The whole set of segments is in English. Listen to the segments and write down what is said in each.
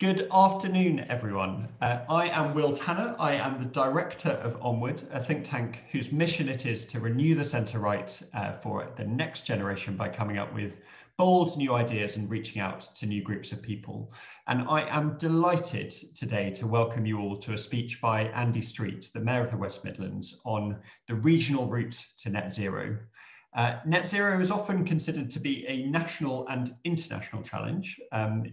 Good afternoon, everyone. I am Will Tanner. I am the director of Onward, a think tank whose mission it is to renew the centre-right for the next generation by coming up with bold new ideas and reaching out to new groups of people. And I am delighted today to welcome you all to a speech by Andy Street, the Mayor of the West Midlands, on the regional route to net zero. Net zero is often considered to be a national and international challenge.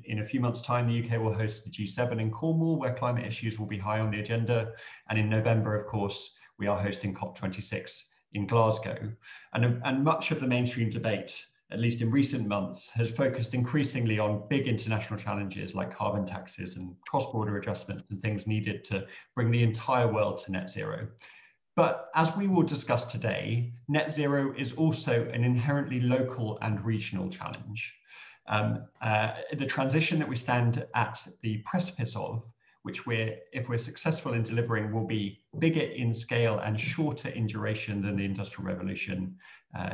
In a few months' time, the UK will host the G7 in Cornwall, where climate issues will be high on the agenda. And in November, of course, we are hosting COP26 in Glasgow. And much of the mainstream debate, at least in recent months, has focused increasingly on big international challenges like carbon taxes and cross-border adjustments and things needed to bring the entire world to net zero. But as we will discuss today, net zero is also an inherently local and regional challenge. The transition that we stand at the precipice of, which if we're successful in delivering, will be bigger in scale and shorter in duration than the Industrial Revolution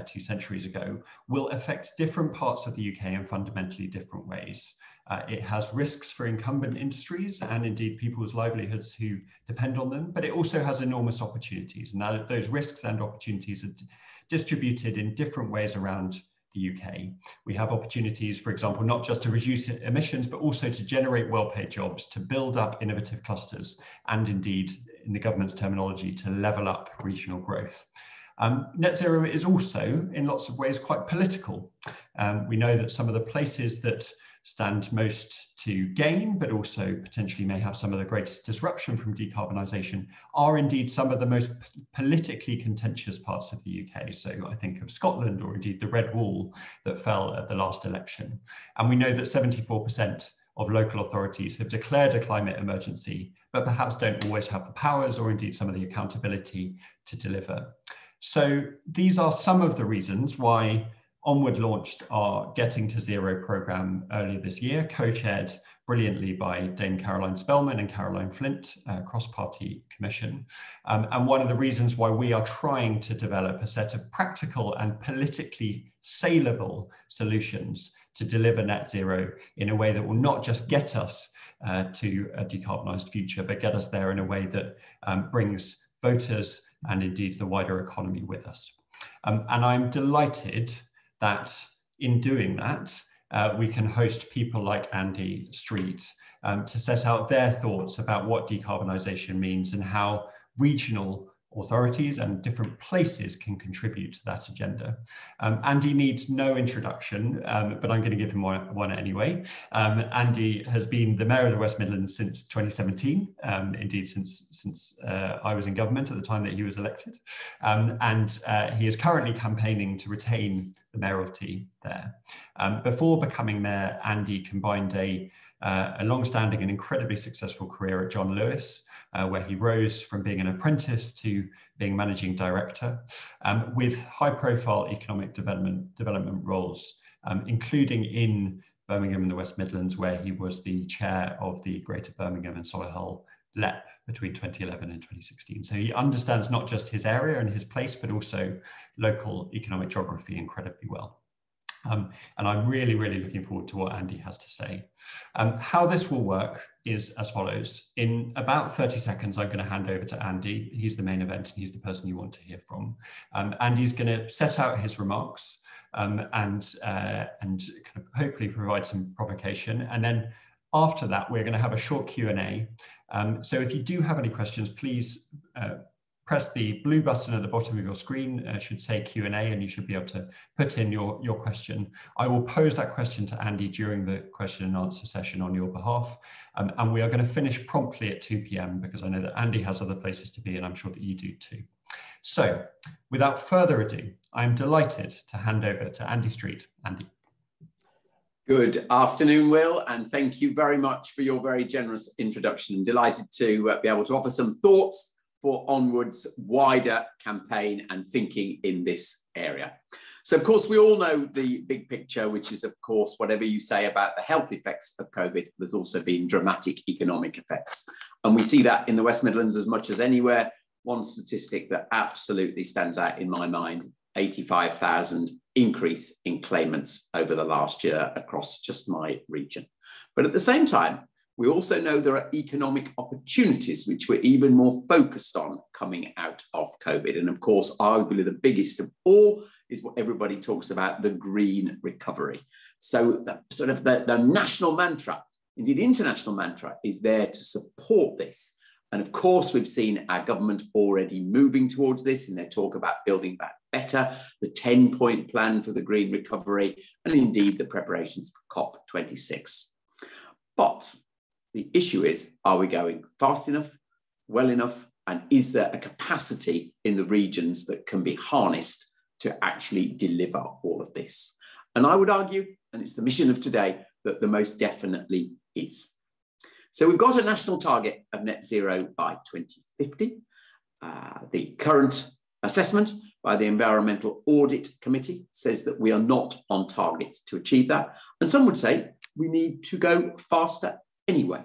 2 centuries ago, will affect different parts of the UK in fundamentally different ways. It has risks for incumbent industries and indeed people's livelihoods who depend on them, but it also has enormous opportunities. And those risks and opportunities are distributed in different ways around the UK. We have opportunities, for example, not just to reduce emissions, but also to generate well-paid jobs, to build up innovative clusters, and indeed, in the government's terminology, to level up regional growth. Net zero is also, in lots of ways, quite political. We know that some of the places that stand most to gain, but also potentially may have some of the greatest disruption from decarbonisation, are indeed some of the most politically contentious parts of the UK. So I think of Scotland, or indeed the Red Wall that fell at the last election. And we know that 74% of local authorities have declared a climate emergency, but perhaps don't always have the powers or indeed some of the accountability to deliver. So these are some of the reasons why Onward launched our Getting to Zero programme earlier this year, co-chaired brilliantly by Dame Caroline Spellman and Caroline Flint, cross-party commission. And one of the reasons why we are trying to develop a set of practical and politically saleable solutions to deliver net zero in a way that will not just get us to a decarbonised future, but get us there in a way that brings voters and indeed the wider economy with us. And I'm delighted that in doing that, we can host people like Andy Street to set out their thoughts about what decarbonisation means and how regional authorities and different places can contribute to that agenda. Andy needs no introduction, but I'm going to give him one anyway. Andy has been the Mayor of the West Midlands since 2017, indeed since I was in government at the time that he was elected. And he is currently campaigning to retain the mayoralty there. Before becoming mayor, Andy combined a long-standing and incredibly successful career at John Lewis, where he rose from being an apprentice to being managing director, with high-profile economic development roles, including in Birmingham and the West Midlands, where he was the chair of the Greater Birmingham and Solihull LEP between 2011 and 2016. So he understands not just his area and his place, but also local economic geography incredibly well. And I'm really, really looking forward to what Andy has to say. How this will work is as follows. In about 30 seconds, I'm going to hand over to Andy. He's the main event and he's the person you want to hear from. Andy's going to set out his remarks and kind of hopefully provide some provocation. And then after that, we're going to have a short Q&A. So if you do have any questions, please press the blue button at the bottom of your screen, should say Q&A, and you should be able to put in your question. I will pose that question to Andy during the question and answer session on your behalf. And we are going to finish promptly at 2 p.m. because I know that Andy has other places to be and I'm sure that you do too. So without further ado, I'm delighted to hand over to Andy Street. Andy. Good afternoon, Will, and thank you very much for your very generous introduction. I'm delighted to be able to offer some thoughts for Onward's wider campaign and thinking in this area. So, of course, we all know the big picture, which is, of course, whatever you say about the health effects of COVID, there's also been dramatic economic effects. And we see that in the West Midlands as much as anywhere. One statistic that absolutely stands out in my mind, 85,000 increase in claimants over the last year across just my region. But at the same time, We also know there are economic opportunities which we're even more focused on coming out of COVID. And of course, arguably the biggest of all is what everybody talks about, the green recovery. So the national mantra, indeed international mantra, is there to support this. And of course, we've seen our government already moving towards this in their talk about building back better, the 10-point plan for the green recovery, and indeed the preparations for COP26. But the issue is, are we going fast enough, well enough, and is there a capacity in the regions that can be harnessed to actually deliver all of this? And I would argue, and it's the mission of today, that there most definitely is. So we've got a national target of net zero by 2050. The current assessment by the Environmental Audit Committee says that we are not on target to achieve that. And some would say we need to go faster anyway.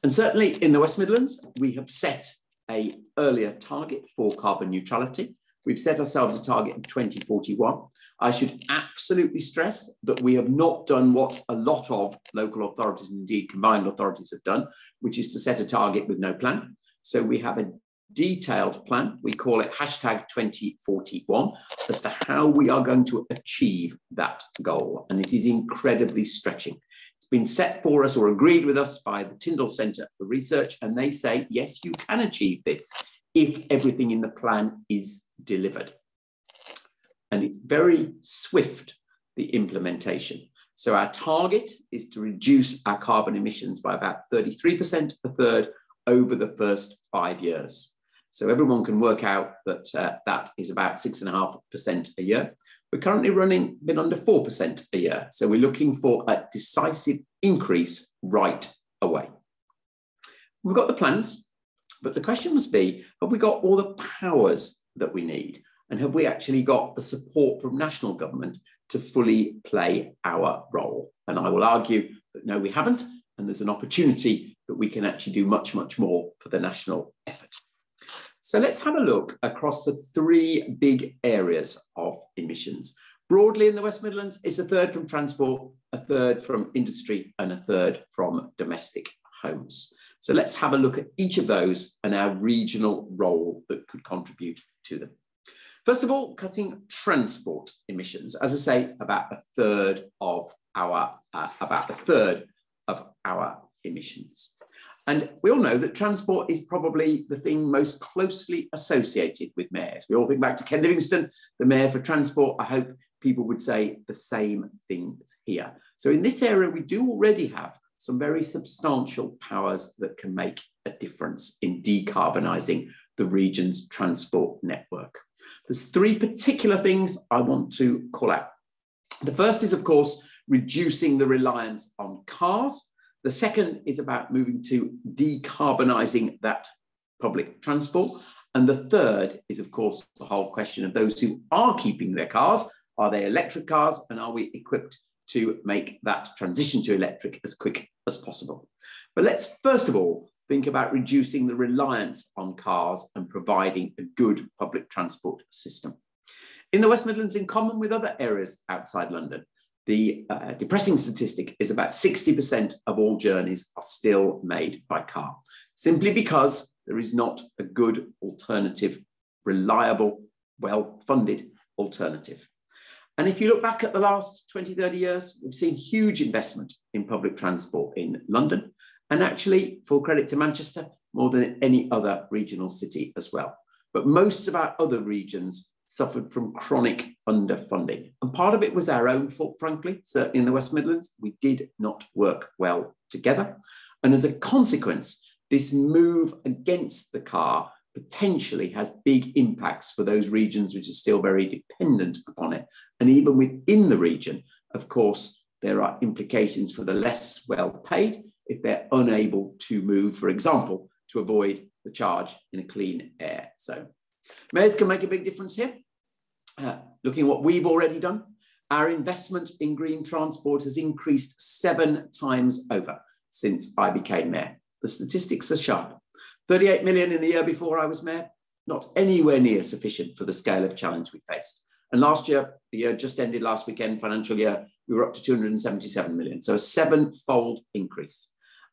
And certainly in the West Midlands, we have set an earlier target for carbon neutrality. We've set ourselves a target of 2041. I should absolutely stress that we have not done what a lot of local authorities and indeed combined authorities have done, which is to set a target with no plan. So we have a detailed plan. We call it #2041 as to how we are going to achieve that goal. And it is incredibly stretching. It's been set for us or agreed with us by the Tyndall Centre for Research, and they say, yes, you can achieve this if everything in the plan is delivered. And it's very swift, the implementation. So our target is to reduce our carbon emissions by about 33%, a third, over the first 5 years. So everyone can work out that that is about 6.5% a year. We're currently running a bit under 4% a year. So we're looking for a decisive increase right away. We've got the plans, but the question must be, have we got all the powers that we need? And have we actually got the support from national government to fully play our role? And I will argue that no, we haven't. And there's an opportunity that we can actually do much, much more for the national effort. So let's have a look across the three big areas of emissions. Broadly in the West Midlands, it's a third from transport, a third from industry, and a third from domestic homes. So let's have a look at each of those and our regional role that could contribute to them. First of all, cutting transport emissions. As I say, about a third of our emissions. And we all know that transport is probably the thing most closely associated with mayors. We all think back to Ken Livingstone, the mayor for transport. I hope people would say the same things here. So in this area, we do already have some very substantial powers that can make a difference in decarbonising the region's transport network. There's three particular things I want to call out. The first is, of course, reducing the reliance on cars. The second is about moving to decarbonising that public transport. And the third is, of course, the whole question of those who are keeping their cars. Are they electric cars? And are we equipped to make that transition to electric as quick as possible? But let's first of all think about reducing the reliance on cars and providing a good public transport system. In the West Midlands, in common with other areas outside London, the depressing statistic is about 60% of all journeys are still made by car, simply because there is not a good alternative, reliable, well-funded alternative. And if you look back at the last 20, 30 years, we've seen huge investment in public transport in London, and actually, full credit to Manchester, more than any other regional city as well. But most of our other regions suffered from chronic underfunding. And part of it was our own fault, frankly. Certainly in the West Midlands, we did not work well together. And as a consequence, this move against the car potentially has big impacts for those regions which are still very dependent upon it. And even within the region, of course, there are implications for the less well-paid if they're unable to move, for example, to avoid the charge in a clean air zone. Mayors can make a big difference here. Looking at what we've already done, our investment in green transport has increased 7 times over since I became mayor. The statistics are sharp. 38 million in the year before I was mayor, not anywhere near sufficient for the scale of challenge we faced. And last year, the year just ended last weekend, financial year, we were up to 277 million. So a 7-fold increase.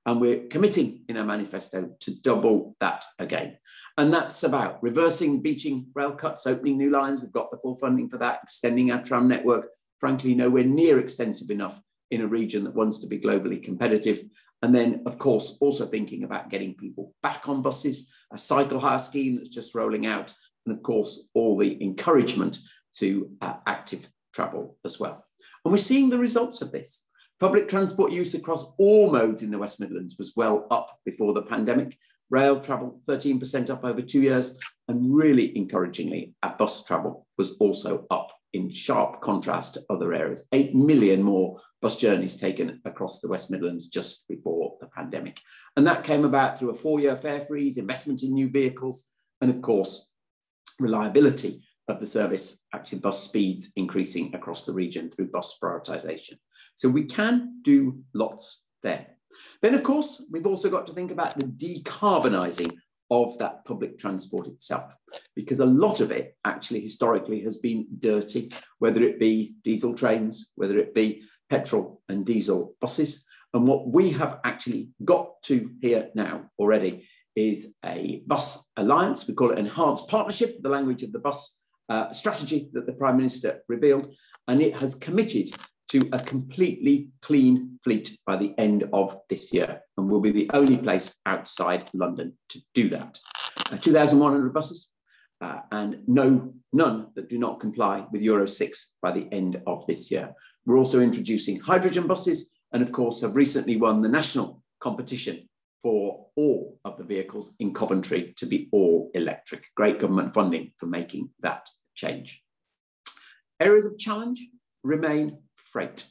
And we're committing in our manifesto to double that again. And that's about reversing beaching rail cuts, opening new lines. We've got the full funding for that, extending our tram network, frankly, nowhere near extensive enough in a region that wants to be globally competitive. And then, of course, also thinking about getting people back on buses, a cycle hire scheme that's just rolling out, and of course, all the encouragement to active travel as well. And we're seeing the results of this. Public transport use across all modes in the West Midlands was well up before the pandemic. Rail travel 13% up over 2 years, and really encouragingly, our bus travel was also up in sharp contrast to other areas. 8 million more bus journeys taken across the West Midlands just before the pandemic. And that came about through a 4-year fare freeze, investment in new vehicles, and of course, reliability of the service, actually bus speeds increasing across the region through bus prioritisation. So we can do lots there. Then, of course, we've also got to think about the decarbonising of that public transport itself, because a lot of it actually historically has been dirty, whether it be diesel trains, whether it be petrol and diesel buses. And what we have actually got to here now already is a bus alliance. We call it enhanced partnership, the language of the bus strategy that the Prime Minister revealed, and it has committed to a completely clean fleet by the end of this year, and will be the only place outside London to do that. 2,100 buses and none that do not comply with Euro 6 by the end of this year. We're also introducing hydrogen buses, and of course have recently won the national competition for all of the vehicles in Coventry to be all electric. Great government funding for making that change. Areas of challenge remain freight.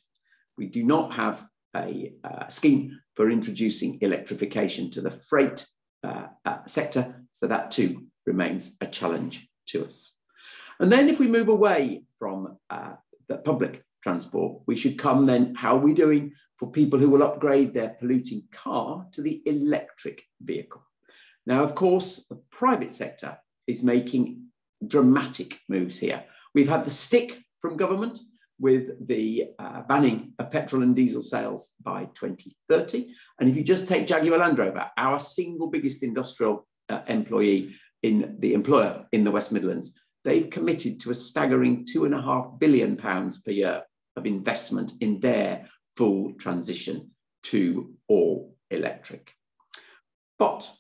We do not have a scheme for introducing electrification to the freight sector, so that too remains a challenge to us. And then if we move away from the public transport, we should come then, how are we doing for people who will upgrade their polluting car to the electric vehicle? Now, of course, the private sector is making dramatic moves here. We've had the stick from government with the banning of petrol and diesel sales by 2030. And if you just take Jaguar Land Rover, our single biggest industrial employer in the West Midlands, they've committed to a staggering £2.5 billion per year of investment in their full transition to all electric. But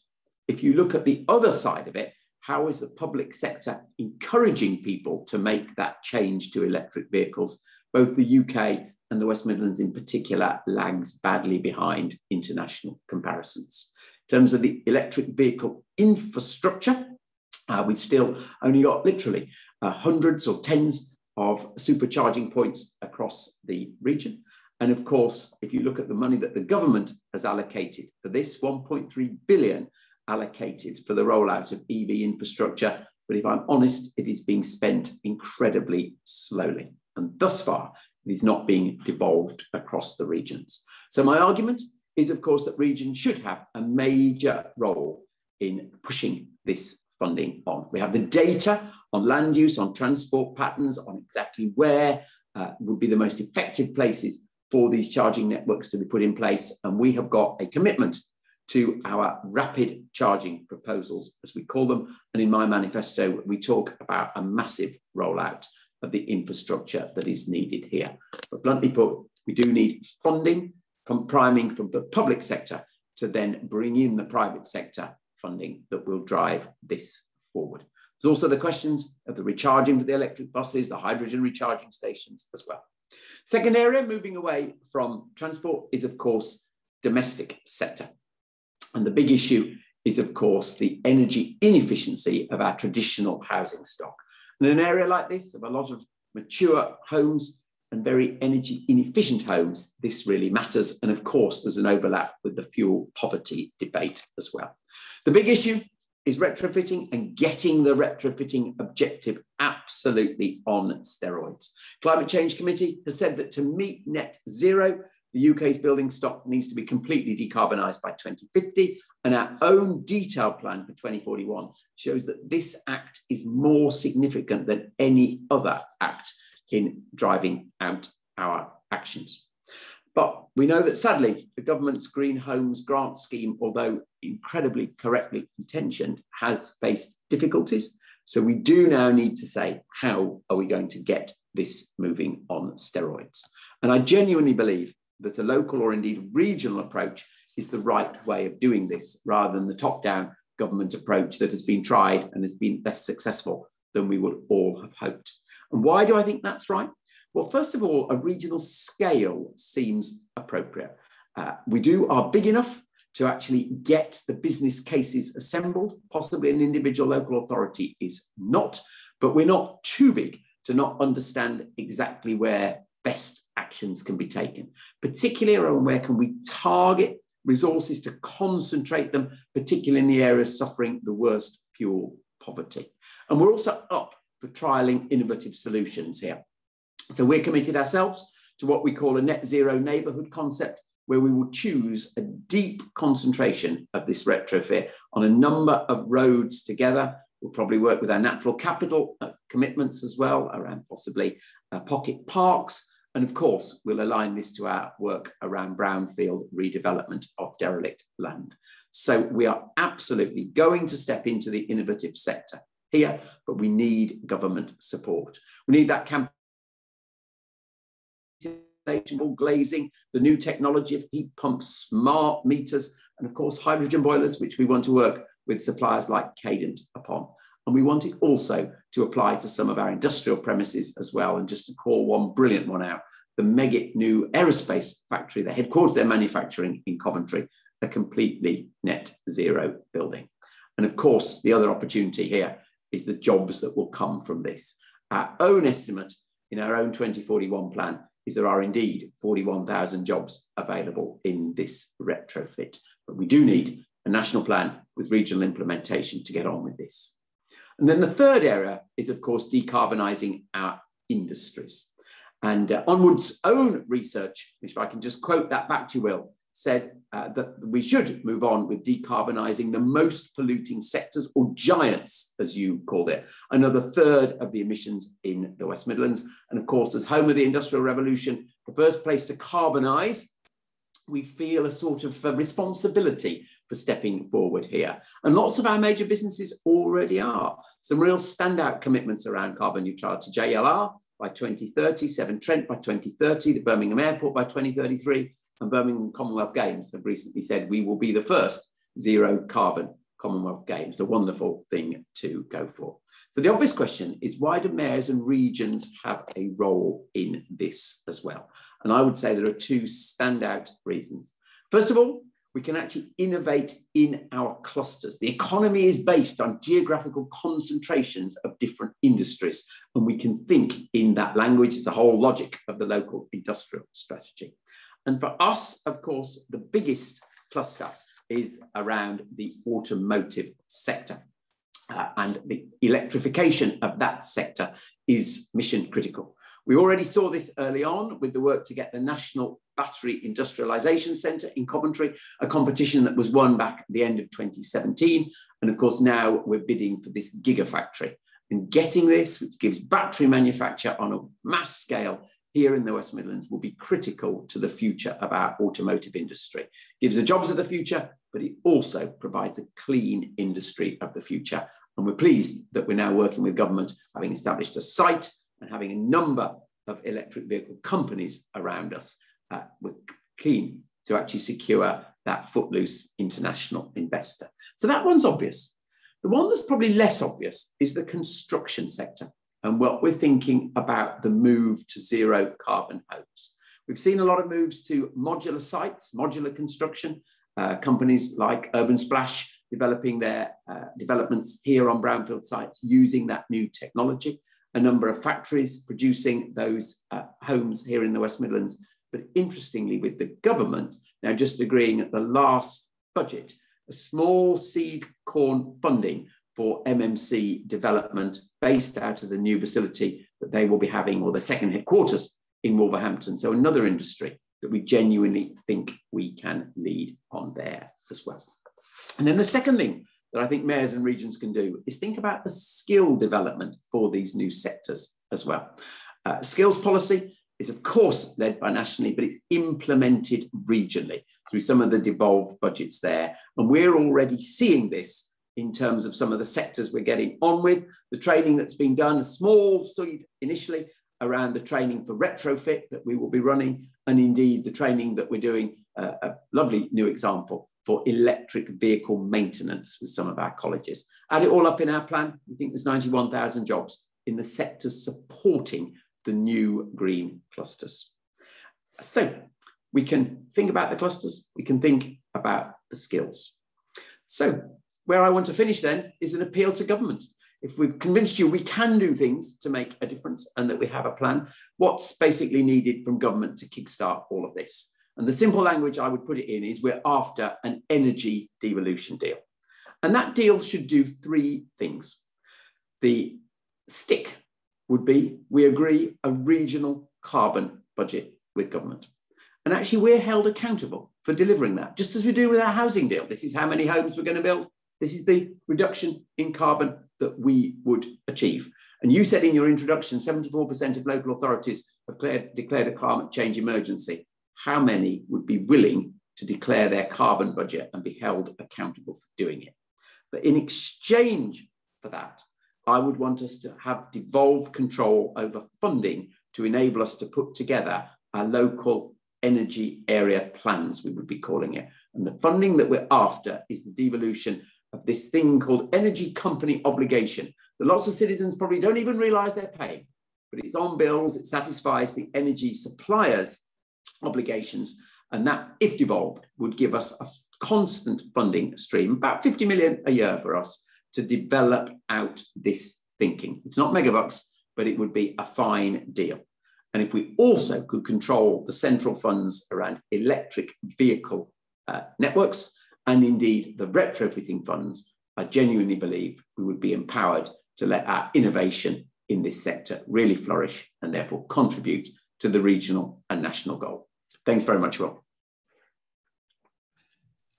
if you look at the other side of it, how is the public sector encouraging people to make that change to electric vehicles? Both the UK and the West Midlands in particular lags badly behind international comparisons. In terms of the electric vehicle infrastructure, we've still only got literally hundreds or tens of supercharging points across the region. And of course, if you look at the money that the government has allocated for this, 1.3 billion allocated for the rollout of EV infrastructure. But if I'm honest, it is being spent incredibly slowly. And thus far, it is not being devolved across the regions. So my argument is, of course, that regions should have a major role in pushing this funding on. We have the data on land use, on transport patterns, on exactly where would be the most effective places for these charging networks to be put in place. And we have got a commitment to our rapid charging proposals, as we call them. And in my manifesto, we talk about a massive rollout of the infrastructure that is needed here. But bluntly put, we do need funding, priming from the public sector to then bring in the private sector funding that will drive this forward. There's also the questions of the recharging for the electric buses, the hydrogen recharging stations as well. Second area, moving away from transport, is of course domestic sector. And the big issue is, of course, the energy inefficiency of our traditional housing stock. And in an area like this, of a lot of mature homes and very energy inefficient homes, this really matters. And of course, there's an overlap with the fuel poverty debate as well. The big issue is retrofitting and getting the retrofitting objective absolutely on steroids. Climate Change Committee has said that to meet net zero, the UK's building stock needs to be completely decarbonised by 2050, and our own detailed plan for 2041 shows that this act is more significant than any other act in driving out our actions. But we know that sadly, the government's Green Homes grant scheme, although incredibly correctly intentioned, has faced difficulties. So we do now need to say, how are we going to get this moving on steroids? And I genuinely believe that a local or indeed regional approach is the right way of doing this, rather than the top-down government approach that has been tried and has been less successful than we would all have hoped. And why do I think that's right? Well, first of all, a regional scale seems appropriate. We are big enough to actually get the business cases assembled. Possibly an individual local authority is not, but we're not too big to not understand exactly where best actions can be taken, particularly around where can we target resources to concentrate them, particularly in the areas suffering the worst fuel poverty. And we're also up for trialling innovative solutions here. So we're committed ourselves to what we call a net zero neighbourhood concept, where we will choose a deep concentration of this retrofit on a number of roads together. We'll probably work with our natural capital commitments as well around possibly pocket parks. And of course, we'll align this to our work around brownfield redevelopment of derelict land. So we are absolutely going to step into the innovative sector here, but we need government support. We need that campaign, glazing, the new technology of heat pumps, smart meters, and of course, hydrogen boilers, which we want to work with suppliers like Cadent upon. And we want it also to apply to some of our industrial premises as well. And just to call one brilliant one out, the mega new aerospace factory, the headquarters of their manufacturing in Coventry, a completely net zero building. And of course, the other opportunity here is the jobs that will come from this. Our own estimate in our own 2041 plan is there are indeed 41,000 jobs available in this retrofit. But we do need a national plan with regional implementation to get on with this. And then the third area is, of course, decarbonising our industries. And Onward's own research, which if I can just quote that back to you, Will, said that we should move on with decarbonising the most polluting sectors, or giants, as you called it, another third of the emissions in the West Midlands. And of course, as home of the Industrial Revolution, the first place to carbonise, we feel a sort of responsibility for stepping forward here. And lots of our major businesses already are. Some real standout commitments around carbon neutrality. JLR by 2030, Severn Trent by 2030, the Birmingham Airport by 2033, and Birmingham Commonwealth Games have recently said we will be the first zero carbon Commonwealth Games, a wonderful thing to go for. So the obvious question is, why do mayors and regions have a role in this as well? And I would say there are two standout reasons. First of all, we can actually innovate in our clusters. The economy is based on geographical concentrations of different industries, and we can think in that language. It's the whole logic of the local industrial strategy. And for us, of course, the biggest cluster is around the automotive sector. And the electrification of that sector is mission critical. We already saw this early on with the work to get the National Battery Industrialisation Centre in Coventry, a competition that was won back at the end of 2017. And of course, now we're bidding for this Gigafactory. And getting this, which gives battery manufacture on a mass scale here in the West Midlands, will be critical to the future of our automotive industry. It gives the jobs of the future, but it also provides a clean industry of the future. And we're pleased that we're now working with government, having established a site and having a number of electric vehicle companies around us. We're keen to actually secure that footloose international investor. So that one's obvious. The one that's probably less obvious is the construction sector and what we're thinking about the move to zero carbon homes. We've seen a lot of moves to modular sites, modular construction, companies like Urban Splash developing their developments here on brownfield sites using that new technology. A number of factories producing those homes here in the West Midlands. But interestingly, with the government now just agreeing at the last budget, a small seed corn funding for MMC development based out of the new facility that they will be having, or the second headquarters in Wolverhampton. So another industry that we genuinely think we can lead on there as well. And then the second thing that I think mayors and regions can do is think about the skill development for these new sectors as well. Skills policy is of course led by nationally, but it's implemented regionally through some of the devolved budgets there. And we're already seeing this in terms of some of the sectors we're getting on with, the training that's been done, a small seed initially around the training for retrofit that we will be running, and indeed the training that we're doing, a lovely new example for electric vehicle maintenance with some of our colleges. Add it all up in our plan, we think there's 91,000 jobs in the sectors supporting the new green clusters. So we can think about the clusters, we can think about the skills. So where I want to finish then is an appeal to government. If we've convinced you we can do things to make a difference and that we have a plan, what's basically needed from government to kickstart all of this? And the simple language I would put it in is we're after an energy devolution deal. And that deal should do three things. The stick would be, we agree a regional carbon budget with government. And actually we're held accountable for delivering that, just as we do with our housing deal. This is how many homes we're going to build. This is the reduction in carbon that we would achieve. And you said in your introduction, 74% of local authorities have declared a climate change emergency. How many would be willing to declare their carbon budget and be held accountable for doing it? But in exchange for that, I would want us to have devolved control over funding to enable us to put together our local energy area plans, we would be calling it. And the funding that we're after is the devolution of this thing called energy company obligation that lots of citizens probably don't even realize they're paying, but it's on bills, it satisfies the energy suppliers' obligations, and that, if devolved, would give us a constant funding stream, about 50 million a year for us to develop out this thinking. It's not megabucks, but it would be a fine deal. And if we also could control the central funds around electric vehicle networks, and indeed the retrofitting funds, I genuinely believe we would be empowered to let our innovation in this sector really flourish and therefore contribute to the regional and national goal. Thanks very much, Will.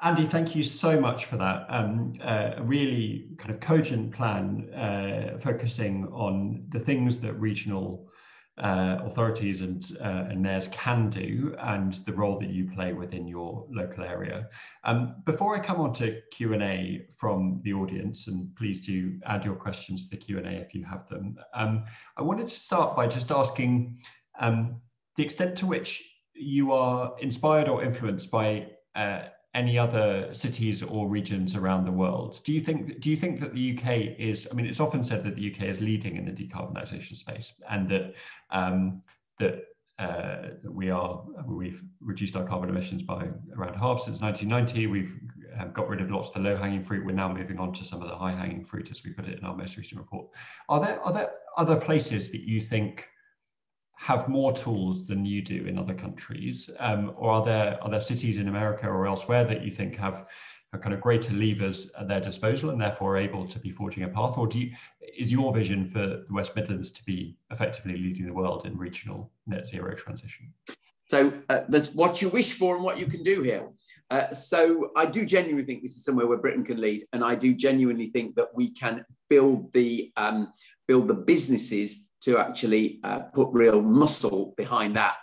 Andy, thank you so much for that. A really kind of cogent plan focusing on the things that regional authorities and mayors can do and the role that you play within your local area. Before I come on to Q&A from the audience, and please do add your questions to the Q&A if you have them, I wanted to start by just asking the extent to which you are inspired or influenced by any other cities or regions around the world. Do you think that the UK is, I mean, it's often said that the UK is leading in the decarbonisation space, and that we've reduced our carbon emissions by around half since 1990. We've got rid of lots of the low-hanging fruit. We're now moving on to some of the high-hanging fruit, as we put it in our most recent report. Are there other places that you think have more tools than you do in other countries, or are there cities in America or elsewhere that you think have kind of greater levers at their disposal and therefore are able to be forging a path? Or is your vision for the West Midlands to be effectively leading the world in regional net zero transition? So there's what you wish for and what you can do here. So I do genuinely think this is somewhere where Britain can lead, and I do genuinely think that we can build the businesses to actually put real muscle behind that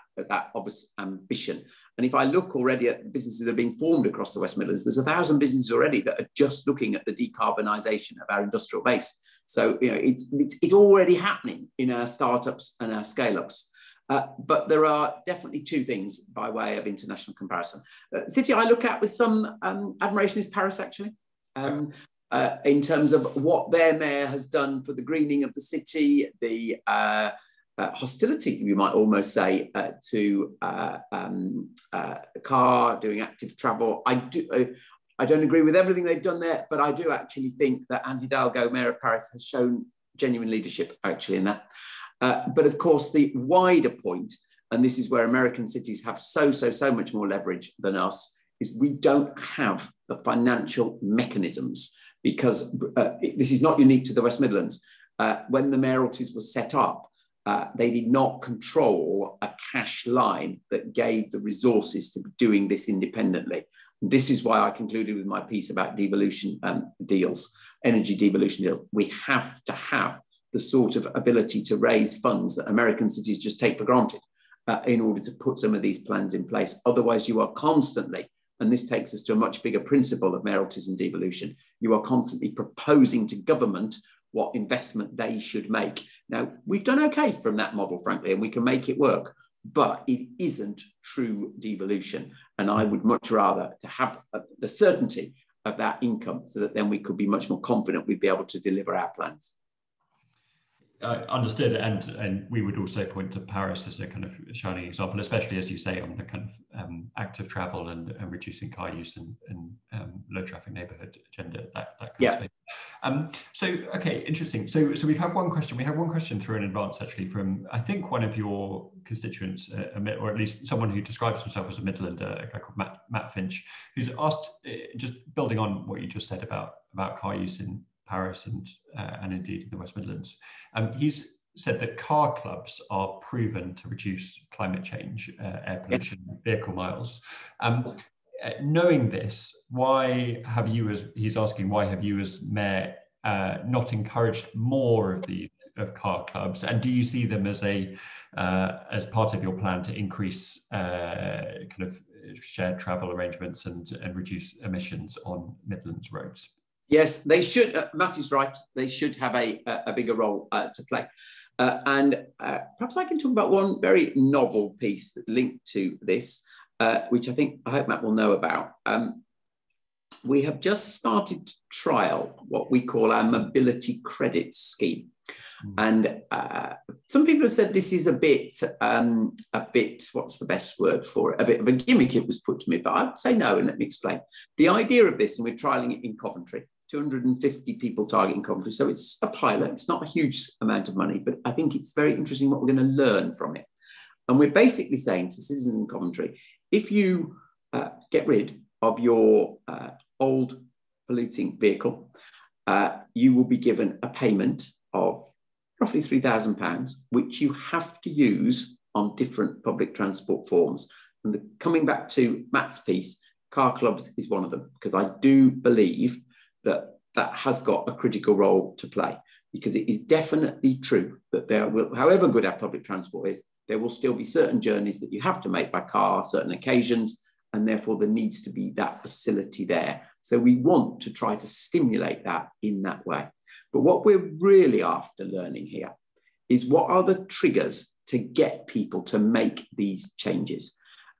obvious ambition. And if I look already at businesses that are being formed across the West Midlands, there's 1,000 businesses already that are just looking at the decarbonisation of our industrial base. So it's already happening in our startups and our scale-ups. But there are definitely two things by way of international comparison. City I look at with some admiration is Paris, actually. In terms of what their mayor has done for the greening of the city, the hostility, we might almost say, to car, doing active travel. I don't agree with everything they've done there, but I do actually think that Anne Hidalgo, Mayor of Paris, has shown genuine leadership actually in that. But of course, the wider point, and this is where American cities have so much more leverage than us, is we don't have the financial mechanisms. Because this is not unique to the West Midlands. When the mayoralties were set up, they did not control a cash line that gave the resources to be doing this independently. And this is why I concluded with my piece about devolution deals, energy devolution deals. We have to have the sort of ability to raise funds that American cities just take for granted. in order to put some of these plans in place. Otherwise, you are constantly, and this takes us to a much bigger principle of mayoralties and devolution, you are constantly proposing to government what investment they should make. Now, we've done okay from that model, frankly, and we can make it work, but it isn't true devolution. And I would much rather to have the certainty of that income so that then we could be much more confident we'd be able to deliver our plans. Understood, and we would also point to Paris as a kind of shining example, especially as you say on the kind of active travel and reducing car use and low traffic neighbourhood agenda, that kind of thing. So okay, interesting. So we've had one question. We had one question through in advance actually from I think one of your constituents, or at least someone who describes himself as a Midlander, a guy called Matt Finch, who's asked, just building on what you just said about car use in Paris and indeed in the West Midlands. He's said that car clubs are proven to reduce climate change, air pollution, vehicle miles. Knowing this, why have you as mayor not encouraged more of car clubs? And do you see them as as part of your plan to increase kind of shared travel arrangements and reduce emissions on Midlands roads? Yes, they should. Matt is right. They should have a bigger role to play. And perhaps I can talk about one very novel piece that linked to this, which I hope Matt will know about. We have just started to trial what we call our mobility credit scheme. And some people have said this is a bit, what's the best word for it? A bit of a gimmick, it was put to me, but I'd say no, and let me explain. The idea of this, and we're trialing it in Coventry, 250 people targeting Coventry. So it's a pilot, it's not a huge amount of money, but I think it's very interesting what we're going to learn from it. And we're basically saying to citizens in Coventry, if you get rid of your old polluting vehicle, you will be given a payment of roughly £3,000, which you have to use on different public transport forms. And coming back to Matt's piece, car clubs is one of them, because I do believe that has got a critical role to play, because it is definitely true that there will, however good our public transport is, there will still be certain journeys that you have to make by car, certain occasions, and therefore there needs to be that facility there. So we want to try to stimulate that in that way. But what we're really after learning here is what are the triggers to get people to make these changes.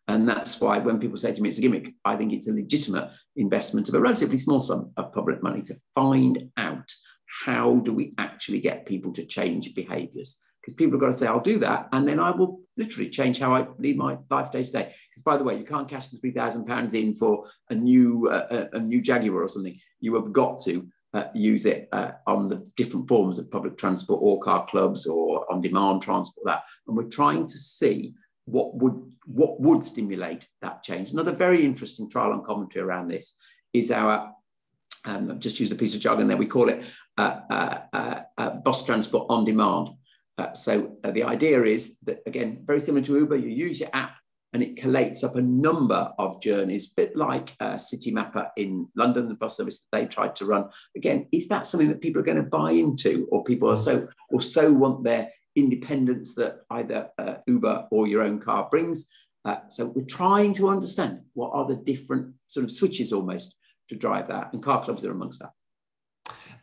And that's why when people say to me it's a gimmick, I think it's a legitimate investment of a relatively small sum of public money to find out how do we actually get people to change behaviours. Because people have got to say, I'll do that, and then I will literally change how I lead my life day to day. Because by the way, you can't cash the £3,000 in for a new Jaguar or something. You have got to use it on the different forms of public transport or car clubs or on-demand transport. And we're trying to see what would stimulate that change. Another very interesting trial and commentary around this is our, I've just used a piece of jargon there, we call it bus transport on demand. So the idea is that, again, very similar to Uber, you use your app and it collates up a number of journeys, a bit like City Mapper in London, the bus service that they tried to run. Again, is that something that people are going to buy into, or people are so want their independence that either Uber or your own car brings? So we're trying to understand what are the different sort of switches almost to drive that, and car clubs are amongst that.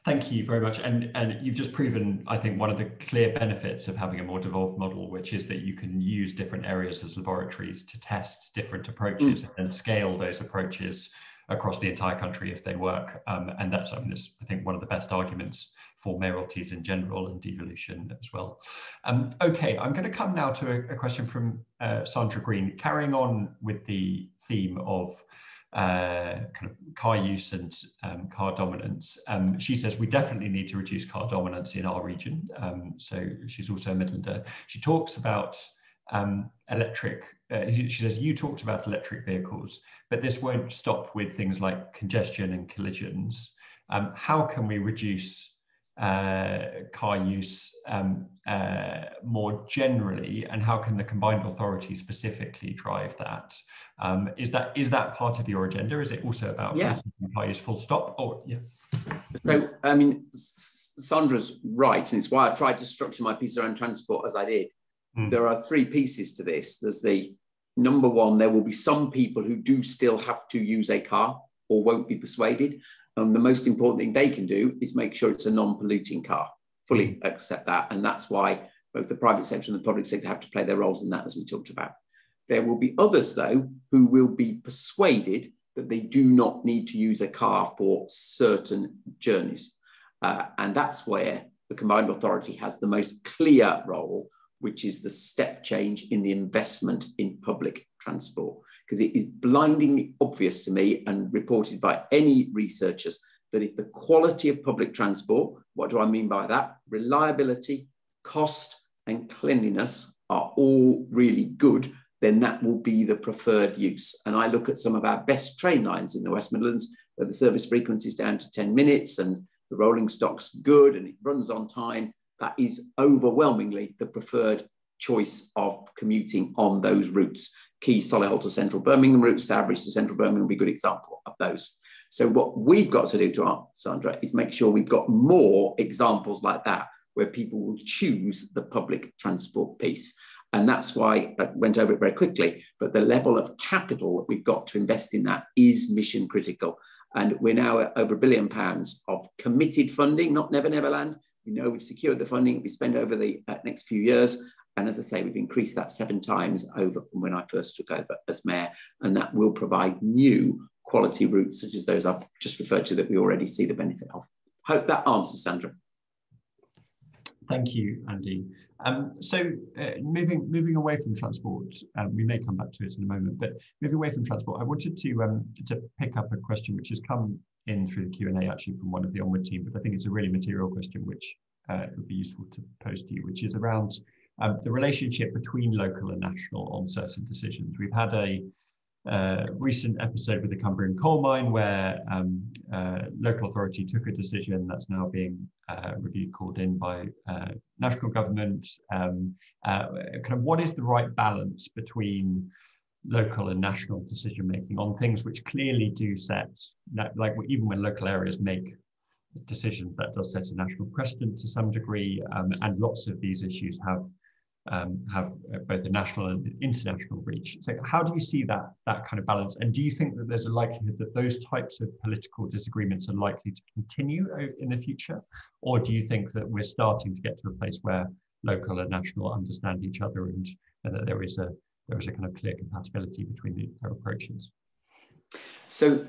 Thank you very much. And you've just proven, I think, one of the clear benefits of having a more devolved model, which is that you can use different areas as laboratories to test different approaches and scale those approaches across the entire country if they work. And that's, I think, one of the best arguments for mayoralties in general and devolution as well. Okay, I'm going to come now to a question from Sandra Green, carrying on with the theme of kind of car use and car dominance. She says we definitely need to reduce car dominance in our region. So she's also a Midlander. She talks about electric. She says you talked about electric vehicles, but this won't stop with things like congestion and collisions. How can we reduce car use more generally, and how can the combined authority specifically drive that? Is that part of your agenda? Is it also about car use full stop? Or So I mean, Sandra's right, and it's why I tried to structure my piece around transport as I did. there are three pieces to this. There's the number one, there will be some people who do still have to use a car or won't be persuaded. And the most important thing they can do is make sure it's a non-polluting car. Fully accept that. And that's why both the private sector and the public sector have to play their roles in that, as we talked about. There will be others, though, who will be persuaded that they do not need to use a car for certain journeys. And that's where the combined authority has the most clear role, which is the step change in the investment in public transport. Because it is blindingly obvious to me and reported by any researchers that if the quality of public transport, what do I mean by that? Reliability, cost, and cleanliness are all really good, then that will be the preferred use. And I look at some of our best train lines in the West Midlands, where the service frequency is down to 10 minutes and the rolling stock's good and it runs on time. That is overwhelmingly the preferred choice of commuting on those routes. Key Solihull to Central Birmingham routes, Stourbridge to Central Birmingham will be a good example of those. So what we've got to do, Sandra, is make sure we've got more examples like that, where people will choose the public transport piece. And that's why I went over it very quickly, but the level of capital that we've got to invest in that is mission critical. And we're now at over £1 billion of committed funding, not Never Never Land. We know we've secured the funding we spend over the next few years. And as I say, we've increased that 7 times over from when I first took over as mayor. And that will provide new quality routes, such as those I've just referred to, that we already see the benefit of. Hope that answers, Sandra. Thank you, Andy. Moving away from transport, we may come back to it in a moment, but moving away from transport, I wanted to pick up a question which has come in through the Q&A actually from one of the Onward team, but I think it's a really material question which would be useful to pose to you, which is around the relationship between local and national on certain decisions. We've had a recent episode with the Cumbrian coal mine where local authority took a decision that's now being reviewed, called in by national government. Kind of what is the right balance between local and national decision making on things which clearly do set, like even when local areas make decisions, that does set a national precedent to some degree, and lots of these issues have both a national and international reach. So how do you see that kind of balance? And do you think that there's a likelihood that those types of political disagreements are likely to continue in the future? Or do you think that we're starting to get to a place where local and national understand each other and that there is a kind of clear compatibility between their approaches? So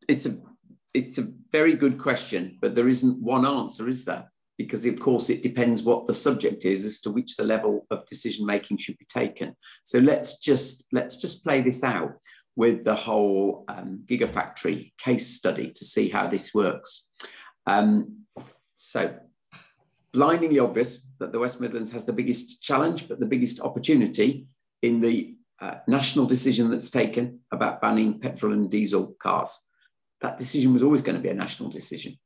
it's a very good question, but there isn't one answer, is there? Because of course it depends what the subject is as to which the level of decision making should be taken. So let's just play this out with the whole Gigafactory case study to see how this works. So blindingly obvious that the West Midlands has the biggest challenge, but the biggest opportunity in the national decision that's taken about banning petrol and diesel cars. That decision was always going to be a national decision.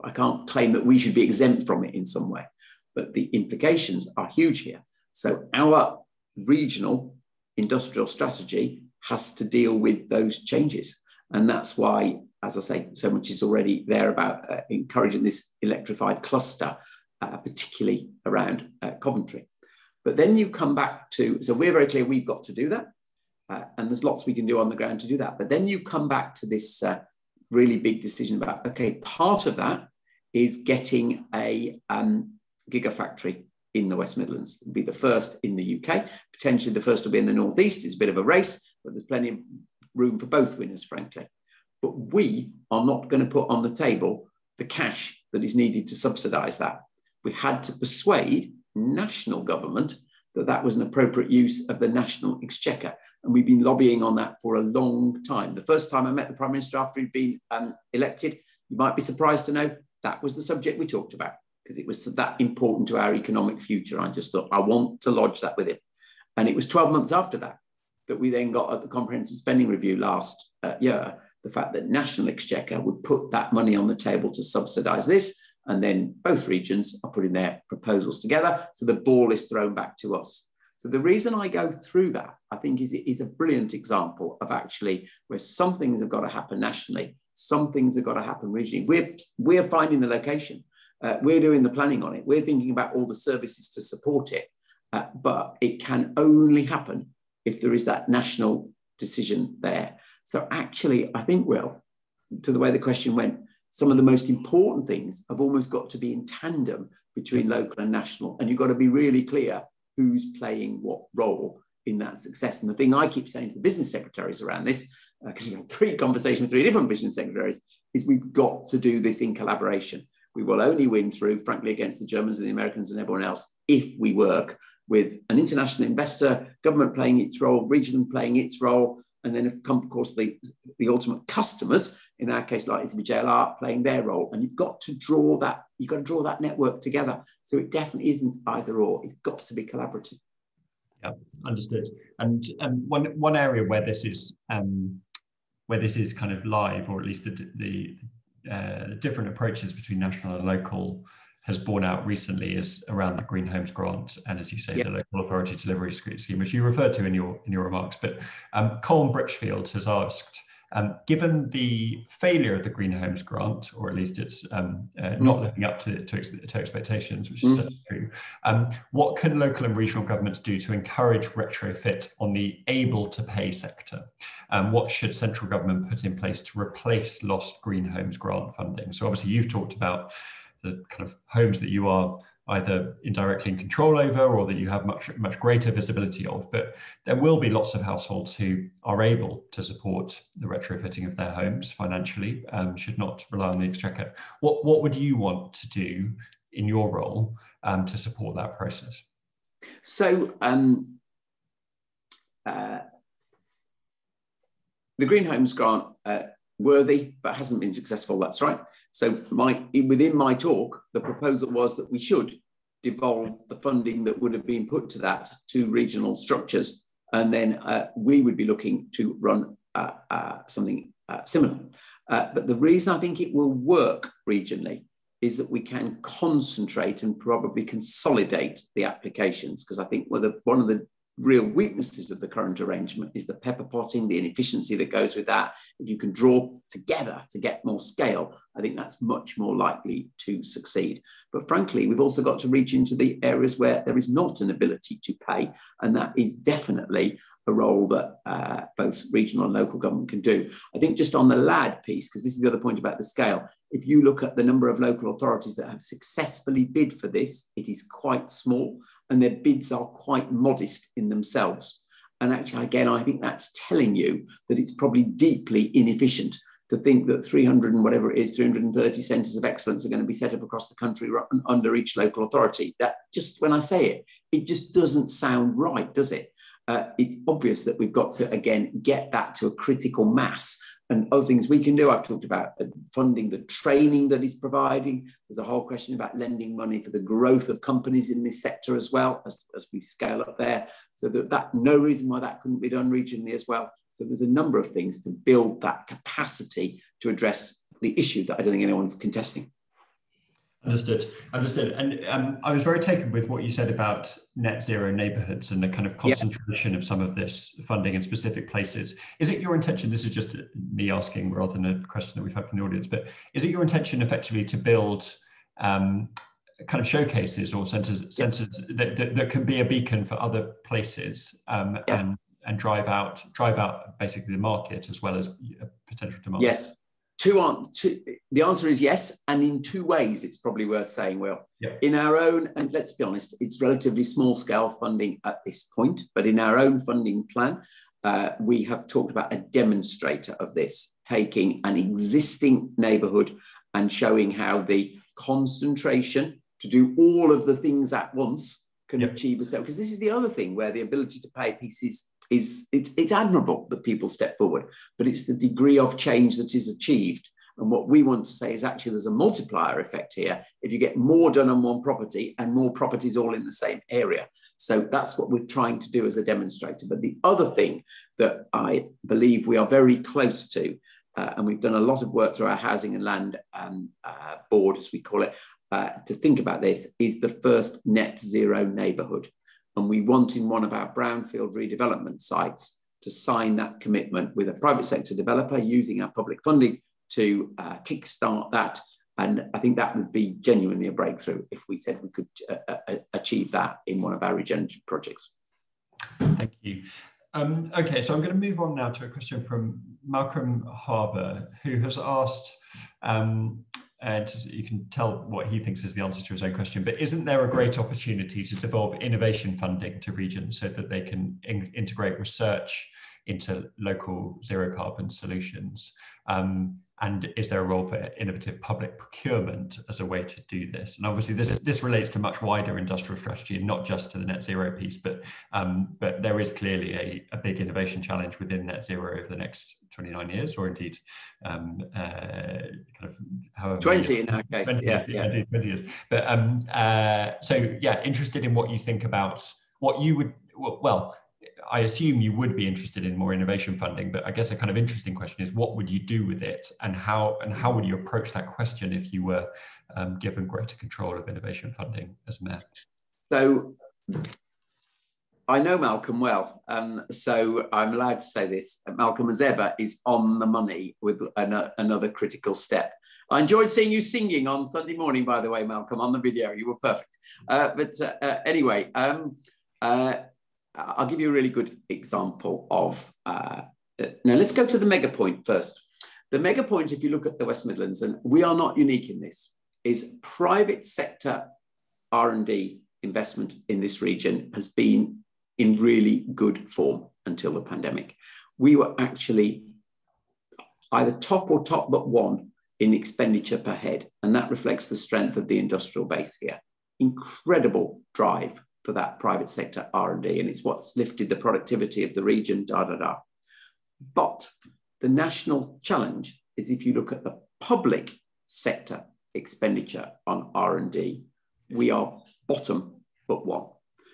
I can't claim that we should be exempt from it in some way, but the implications are huge here. So our regional industrial strategy has to deal with those changes. And that's why, as I say, so much is already there about encouraging this electrified cluster, particularly around Coventry. But then you come back to, so we're very clear we've got to do that. And there's lots we can do on the ground to do that. But then you come back to this really big decision about, okay, part of that is getting a gigafactory in the West Midlands. It'll be the first in the UK, potentially the first will be in the Northeast. It's a bit of a race, but there's plenty of room for both winners, frankly. But we are not going to put on the table the cash that is needed to subsidise that. We had to persuade national government that that was an appropriate use of the national exchequer. And we've been lobbying on that for a long time. The first time I met the Prime Minister after he'd been elected, you might be surprised to know that was the subject we talked about, because it was that important to our economic future. I just thought, I want to lodge that with him. And it was 12 months after that that we then got at the Comprehensive Spending Review last year, the fact that National Exchequer would put that money on the table to subsidise this. And then both regions are putting their proposals together. So the ball is thrown back to us. So the reason I go through that, I think, is it is a brilliant example of actually where some things have got to happen nationally, some things have got to happen regionally. We're finding the location. We're doing the planning on it. We're thinking about all the services to support it. but it can only happen if there is that national decision there. So actually, I think, Will, to the way the question went, some of the most important things have almost got to be in tandem between local and national. And you've got to be really clear who's playing what role in that success. And the thing I keep saying to the business secretaries around this, because you've had 3 conversations with 3 different business secretaries, is we've got to do this in collaboration. We will only win through, frankly, against the Germans and the Americans and everyone else, if we work with an international investor, government playing its role, region playing its role, and then, of course, the ultimate customers, in our case, likely to be JLR, playing their role. And you've got to draw that network together. So it definitely isn't either or. It's got to be collaborative. Yeah, understood. And one area where this is kind of live, or at least the different approaches between national and local, has borne out recently, is around the Green Homes Grant, and, as you say, the local authority delivery scheme, which you referred to in your remarks. But Colm Britchfield has asked, given the failure of the Green Homes Grant, or at least it's not living up to expectations, which is certainly true, what can local and regional governments do to encourage retrofit on the able-to-pay sector? What should central government put in place to replace lost Green Homes Grant funding? So obviously you've talked about the kind of homes that you are either indirectly in control over, or that you have much greater visibility of, but there will be lots of households who are able to support the retrofitting of their homes financially, should not rely on the exchequer. What would you want to do in your role to support that process? So the Green Homes Grant, worthy, but hasn't been successful, that's right. So within my talk, the proposal was that we should devolve the funding that would have been put to that to regional structures, and then we would be looking to run something similar. But the reason I think it will work regionally is that we can concentrate and probably consolidate the applications, because I think one of the real weaknesses of the current arrangement is the pepper potting, the inefficiency that goes with that. If you can draw together to get more scale, I think that's much more likely to succeed. But frankly, we've also got to reach into the areas where there is not an ability to pay, and that is definitely a role that both regional and local government can do. I think just on the LAD piece, because this is the other point about the scale, if you look at the number of local authorities that have successfully bid for this, it is quite small, and their bids are quite modest in themselves. And actually, again, I think that's telling you that it's probably deeply inefficient to think that 300 and whatever it is, 330 centres of excellence are going to be set up across the country under each local authority. That just, when I say it, it just doesn't sound right, does it? It's obvious that we've got to, again, get that to a critical mass. And other things we can do, I've talked about funding the training that is providing. There's a whole question about lending money for the growth of companies in this sector as well, as we scale up there. So that no reason why that couldn't be done regionally as well. So there's a number of things to build that capacity to address the issue that I don't think anyone's contesting. Understood. And I was very taken with what you said about net zero neighbourhoods and the kind of concentration of some of this funding in specific places. Is it your intention, this is just me asking rather than a question that we've had from the audience, but is it your intention effectively to build kind of showcases or centres that can be a beacon for other places and drive out basically the market as well as potential demand? Yes. The answer is yes, and in 2 ways it's probably worth saying, Will. In our own, and let's be honest, it's relatively small scale funding at this point, but in our own funding plan, we have talked about a demonstrator of this, taking an existing neighbourhood and showing how the concentration to do all of the things at once can achieve a step. Because this is the other thing where the ability to pay pieces it's admirable that people step forward, but it's the degree of change that is achieved. And what we want to say is actually there's a multiplier effect here if you get more done on one property and more properties all in the same area. So that's what we're trying to do as a demonstrator. But the other thing that I believe we are very close to, and we've done a lot of work through our housing and land board, as we call it, to think about this, is the first net zero neighbourhood. And we want in one of our brownfield redevelopment sites to sign that commitment with a private sector developer using our public funding to kickstart that And I think that would be genuinely a breakthrough if we said we could achieve that in one of our regenerative projects. Thank you. Okay, so I'm going to move on now to a question from Malcolm Harbour, who has asked, you can tell what he thinks is the answer to his own question, but isn't there a great opportunity to devolve innovation funding to regions so that they can integrate research into local zero carbon solutions? And is there a role for innovative public procurement as a way to do this? And obviously this relates to much wider industrial strategy and not just to the net zero piece, but there is clearly a big innovation challenge within net zero over the next 29 years, or indeed kind of however 20 in our case, 20 years. But so yeah, interested in what you think about what you would, well, I assume you would be interested in more innovation funding, but I guess a kind of interesting question is what would you do with it, and how would you approach that question if you were given greater control of innovation funding as mayor? So I know Malcolm well, so I'm allowed to say this. Malcolm, as ever, is on the money with another critical step. I enjoyed seeing you singing on Sunday morning, by the way, Malcolm, on the video. You were perfect. Anyway, I'll give you a really good example of, now let's go to the mega point first. The mega point, if you look at the West Midlands, and we are not unique in this, is private sector R&D investment in this region has been in really good form until the pandemic. We were actually either top or top but one in expenditure per head, and that reflects the strength of the industrial base here. Incredible drive for that private sector R&D, and it's what's lifted the productivity of the region, But the national challenge is if you look at the public sector expenditure on R&D, we are bottom but one.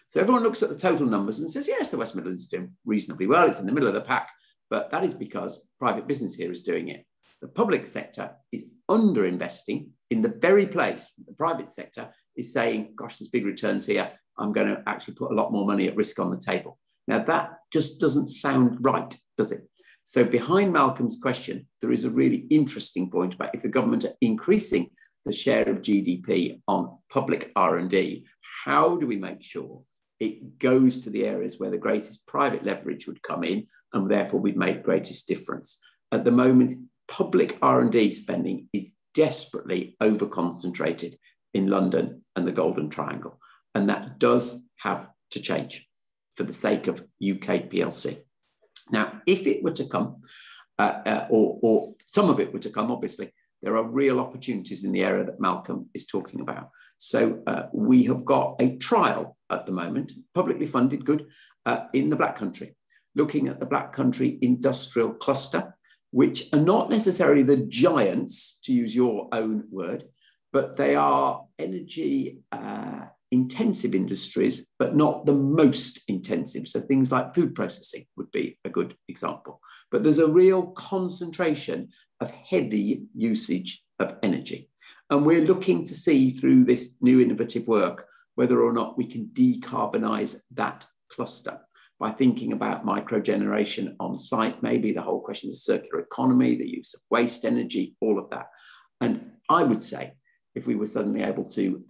So everyone looks at the total numbers and says, yes, the West Midlands is doing reasonably well. It's in the middle of the pack, but that is because private business here is doing it. The public sector is underinvesting in the very place that the private sector is saying, gosh, there's big returns here. I'm going to actually put a lot more money at risk on the table. Now, that just doesn't sound right, does it? So behind Malcolm's question, there is a really interesting point about if the government are increasing the share of GDP on public R&D, how do we make sure it goes to the areas where the greatest private leverage would come in, and therefore we'd make greatest difference? At the moment, public R&D spending is desperately over-concentrated in London and the Golden Triangle. And that does have to change for the sake of UK PLC. Now, if it were to come, or some of it were to come, obviously, there are real opportunities in the area that Malcolm is talking about. So we have got a trial at the moment, publicly funded, good, in the Black Country, looking at the Black Country industrial cluster, which are not necessarily the giants, to use your own word, but they are energy intensive industries, but not the most intensive. So things like food processing would be a good example. But there's a real concentration of heavy usage of energy. And we're looking to see through this new innovative work whether or not we can decarbonize that cluster by thinking about microgeneration on site, maybe the whole question of circular economy, the use of waste energy, all of that. And I would say, if we were suddenly able to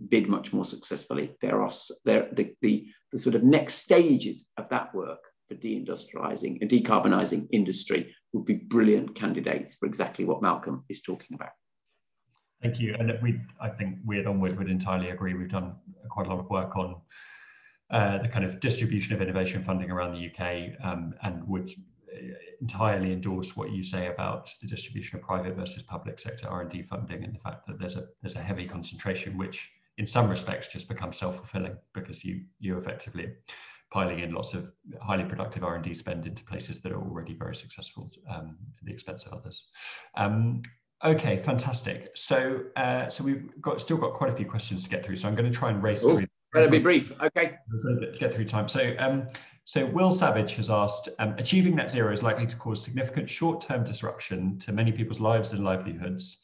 bid much more successfully, the sort of next stages of that work for deindustrializing and decarbonising industry would be brilliant candidates for exactly what Malcolm is talking about. Thank you. And I think we at Onward would entirely agree. We've done quite a lot of work on the kind of distribution of innovation funding around the UK, and would entirely endorse what you say about the distribution of private versus public sector R&D funding, and the fact that there's a heavy concentration, which in some respects just becomes self-fulfilling because you effectively piling in lots of highly productive R&D spend into places that are already very successful at the expense of others. Okay, fantastic. So we've still got quite a few questions to get through. So I'm going to try and race through. Better be brief. Okay. Let's get through time. So Will Savage has asked, achieving net zero is likely to cause significant short-term disruption to many people's lives and livelihoods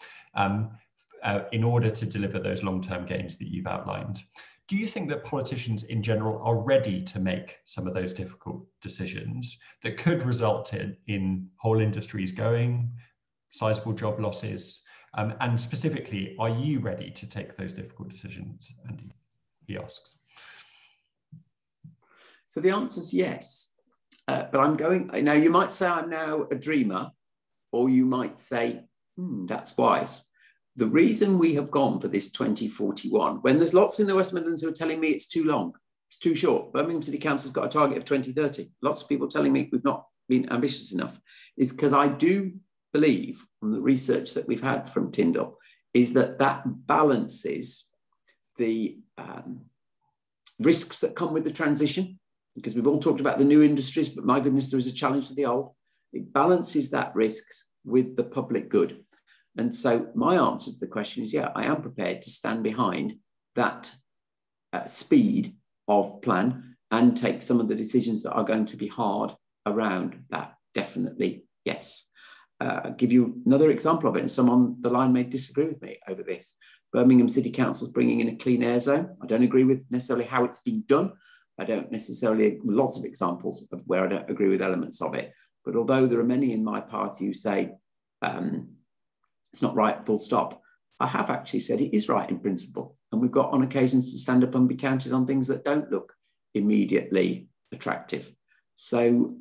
in order to deliver those long-term gains that you've outlined. Do you think that politicians in general are ready to make some of those difficult decisions that could result in whole industries going, sizable job losses, And specifically, are you ready to take those difficult decisions, Andy? He asks. So the answer is yes. But I'm going, now you might say I'm now a dreamer, or you might say, that's wise. The reason we have gone for this 2041, when there's lots in the West Midlands who are telling me it's too long, it's too short. Birmingham City Council's got a target of 2030. Lots of people telling me we've not been ambitious enough, is because I do believe from the research that we've had from Tyndall is that balances the risks that come with the transition, because we've all talked about the new industries, but my goodness, there is a challenge to the old. It balances that risks with the public good. And so my answer to the question is, yeah, I am prepared to stand behind that speed of plan and take some of the decisions that are going to be hard around that. Definitely, yes. I'll give you another example of it, and some on the line may disagree with me over this. Birmingham City Council is bringing in a clean air zone. I don't agree with necessarily how it's been done. I don't necessarily, lots of examples of where I don't agree with elements of it. But although there are many in my party who say it's not right, full stop, I have actually said it is right in principle. And we've got on occasions to stand up and be counted on things that don't look immediately attractive. So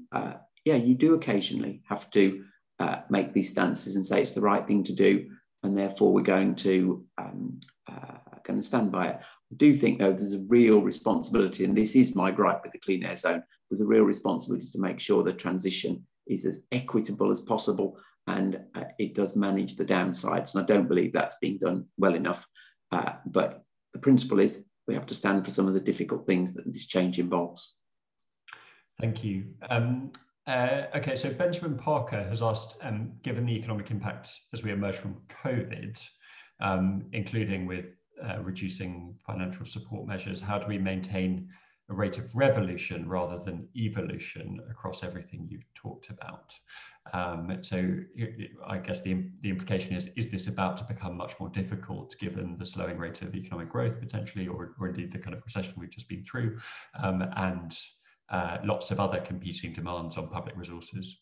yeah, you do occasionally have to make these stances and say it's the right thing to do, and therefore we're going to stand by it. I do think, though, there's a real responsibility, and this is my gripe with the clean air zone, there's a real responsibility to make sure the transition is as equitable as possible, and it does manage the downsides. And I don't believe that's being done well enough. But the principle is we have to stand for some of the difficult things that this change involves. Thank you. Okay, so Benjamin Parker has asked, given the economic impact as we emerge from COVID, including with reducing financial support measures, how do we maintain a rate of revolution rather than evolution across everything you've talked about? So I guess the implication is this about to become much more difficult given the slowing rate of economic growth potentially, or indeed the kind of recession we've just been through, and lots of other competing demands on public resources?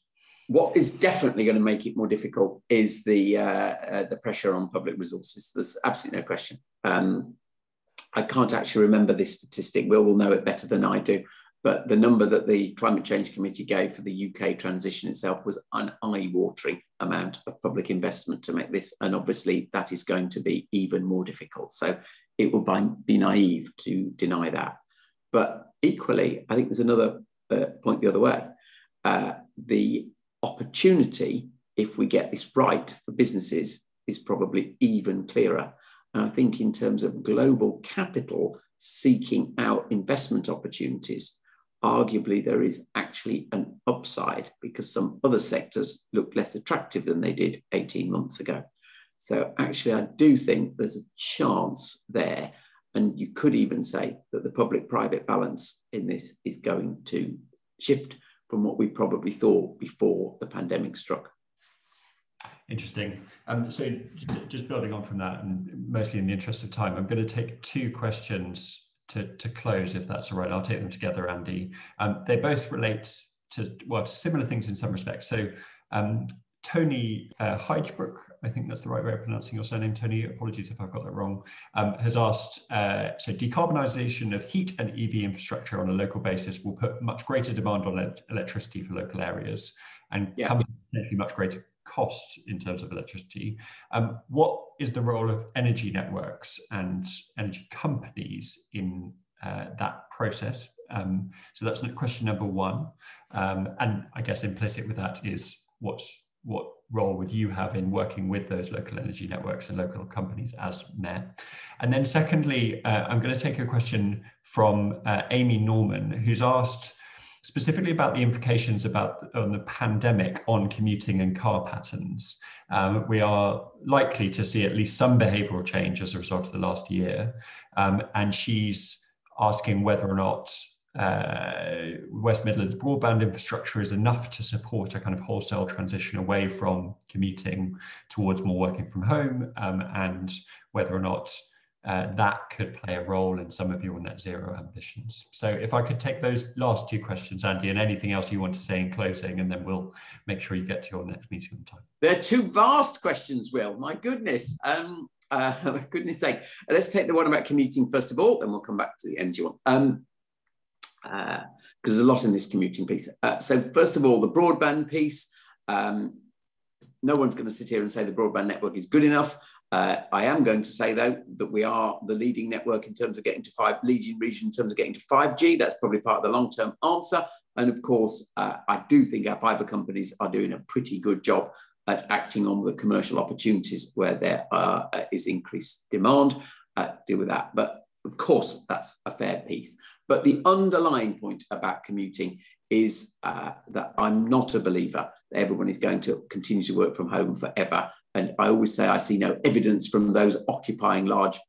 What is definitely going to make it more difficult is the pressure on public resources. There's absolutely no question. I can't actually remember this statistic. Will know it better than I do. But the number that the Climate Change Committee gave for the UK transition itself was an eye-watering amount of public investment to make this. And obviously that is going to be even more difficult. So it would be naive to deny that. But equally, I think there's another point the other way. The opportunity, if we get this right for businesses, is probably even clearer. And I think in terms of global capital seeking out investment opportunities, arguably there is actually an upside because some other sectors look less attractive than they did 18 months ago. So actually, I do think there's a chance there. And you could even say that the public-private balance in this is going to shift from what we probably thought before the pandemic struck. Interesting. So just building on from that, and mostly in the interest of time, I'm going to take two questions to close, if that's all right. I'll take them together, Andy. They both relate to similar things in some respects. So Tony Heigebrook, I think that's the right way of pronouncing your surname, Tony, apologies if I've got that wrong, has asked, so decarbonisation of heat and EV infrastructure on a local basis will put much greater demand on electricity for local areas and come with potentially much greater cost in terms of electricity. What is the role of energy networks and energy companies in that process? So that's question number one. And I guess implicit with that is what role would you have in working with those local energy networks and local companies as mayor? And then secondly, I'm going to take a question from Amy Norman, who's asked specifically about the implications on the pandemic on commuting and car patterns. We are likely to see at least some behavioural change as a result of the last year. And she's asking whether or not West Midlands broadband infrastructure is enough to support a kind of wholesale transition away from commuting towards more working from home, and whether or not that could play a role in some of your net zero ambitions. So if I could take those last two questions, Andy, and anything else you want to say in closing, and then we'll make sure you get to your next meeting on time. They're two vast questions, Will. My goodness. For goodness sake. Let's take the one about commuting first of all, then we'll come back to the energy one. Because there's a lot in this commuting piece. So first of all, the broadband piece. No one's going to sit here and say the broadband network is good enough. I am going to say, though, that we are the leading network in terms of getting to leading region in terms of getting to 5G. That's probably part of the long-term answer. And of course, I do think our fibre companies are doing a pretty good job at acting on the commercial opportunities where there is increased demand. Deal with that. But of course, that's a fair piece. But the underlying point about commuting is that I'm not a believer that everyone is going to continue to work from home forever. And I always say I see no evidence from those occupying large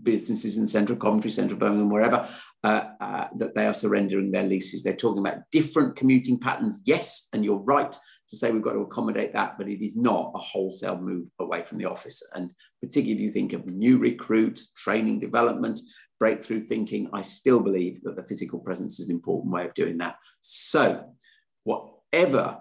businesses in central Coventry, central Birmingham, wherever, that they are surrendering their leases. They're talking about different commuting patterns. Yes, and you're right to say we've got to accommodate that, but it is not a wholesale move away from the office. And particularly if you think of new recruits, training development, breakthrough thinking, I still believe that the physical presence is an important way of doing that. So whatever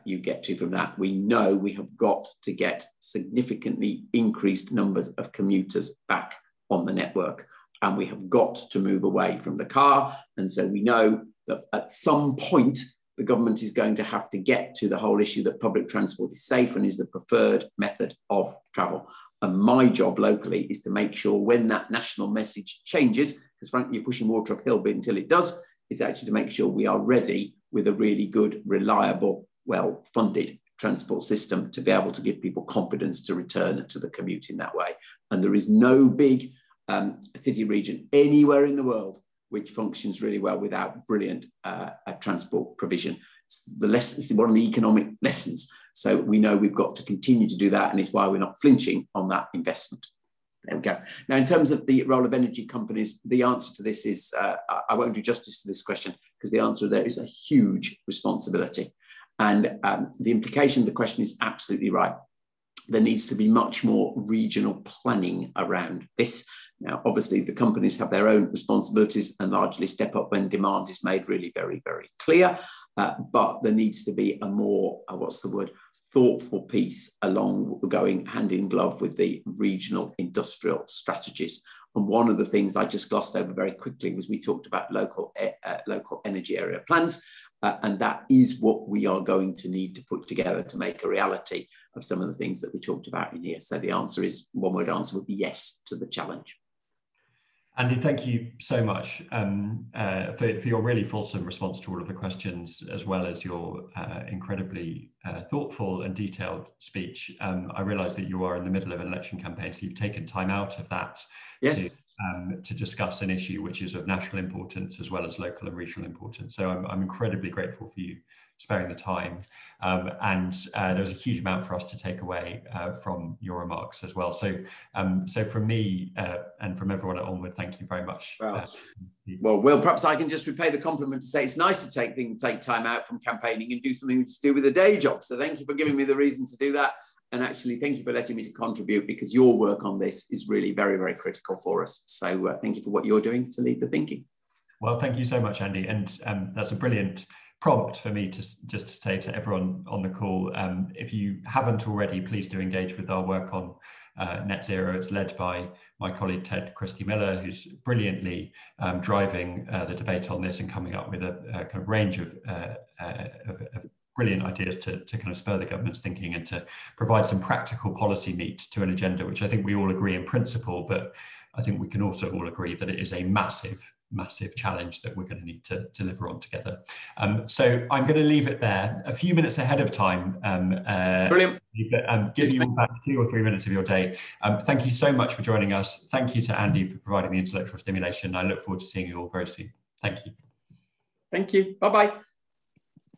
you get to from that, we know we have got to get significantly increased numbers of commuters back on the network, and we have got to move away from the car. And so we know that at some point the government is going to have to get to the whole issue that public transport is safe and is the preferred method of travel. And my job locally is to make sure when that national message changes, because frankly you're pushing water uphill, but until it does, is actually to make sure we are ready with a really good, reliable, well-funded transport system to be able to give people confidence to return to the commute in that way. And there is no big city region anywhere in the world which functions really well without brilliant transport provision. It's one of the economic lessons. So we know we've got to continue to do that, and it's why we're not flinching on that investment. There we go. Now, in terms of the role of energy companies, the answer to this is, I won't do justice to this question because the answer there is a huge responsibility. And the implication of the question is absolutely right. There needs to be much more regional planning around this. Now, obviously, the companies have their own responsibilities and largely step up when demand is made really very, very clear. But there needs to be a more, thoughtful piece along going hand in glove with the regional industrial strategies. And one of the things I just glossed over very quickly was we talked about local energy area plans. And that is what we are going to need to put together to make a reality of some of the things that we talked about in here. So the answer is, one word answer would be yes to the challenge. Andy, thank you so much for your really fulsome response to all of the questions, as well as your incredibly thoughtful and detailed speech. I realise that you are in the middle of an election campaign, so you've taken time out of that to discuss an issue which is of national importance as well as local and regional importance. So I'm incredibly grateful for you sparing the time. And there's a huge amount for us to take away from your remarks as well. So from me and from everyone at Onward, thank you very much. Well, Will, perhaps I can just repay the compliment to say it's nice to take time out from campaigning and do something to do with a day job. So thank you for giving me the reason to do that. And actually, thank you for letting me to contribute, because your work on this is really very, very critical for us. So thank you for what you're doing to lead the thinking. Well, thank you so much, Andy. And that's a brilliant prompt for me to just to say to everyone on the call, if you haven't already, please do engage with our work on net zero. It's led by my colleague Ted Christie-Miller, who's brilliantly driving the debate on this and coming up with a kind of range of brilliant ideas to kind of spur the government's thinking and to provide some practical policy meat to an agenda which I think we all agree in principle, but I think we can also all agree that it is a massive challenge that we're going to need to deliver on together. So I'm going to leave it there. A few minutes ahead of time. Brilliant. Give you all back 2 or 3 minutes of your day. Thank you so much for joining us. Thank you to Andy for providing the intellectual stimulation. I look forward to seeing you all very soon. Thank you. Thank you. Bye-bye.